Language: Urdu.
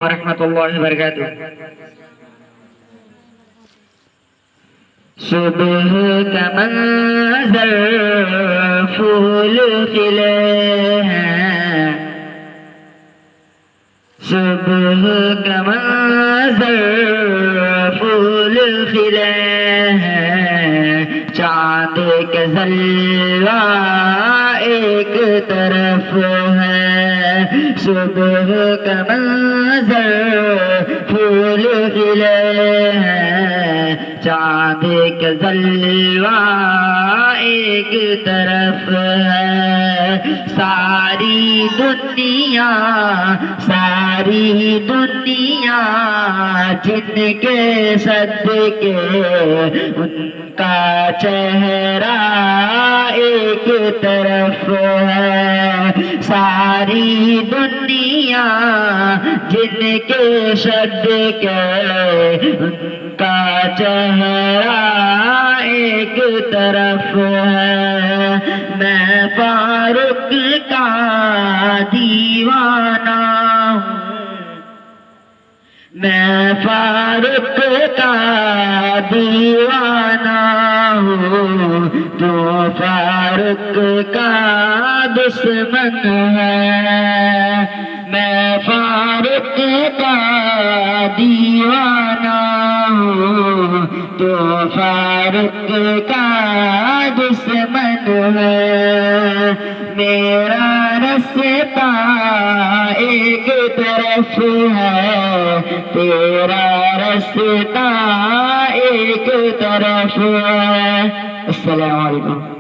warahmatullahi wabarakatuh. صبح کا منظر پھول کھلے ہیں، صبح کا منظر پھول کھلے ہیں، چاند کا ذلہ ایک طرف ہے، صبح کا منظر پھول کھلے ہیں، چاند کا ذلہ ایک طرف ہے، ساری دنیا جن کے صدقے ان کا چہرہ ایک طرف ہے، ساری دنیا جن کے صدقے ان کا چہرہ ایک طرف ہے، میں فاروق کا دیوانہ ہوں، میں فاروق کا دیوانہ ہوں، تو فاروق کا دشمن ہے، میں فاروق کا دیوانہ ہوں، تو فاروق کا دشمن ہے، میرا رستہ ایک طرف ہے، تیرا رستہ ایک طرف ہے۔ السلام علیکم۔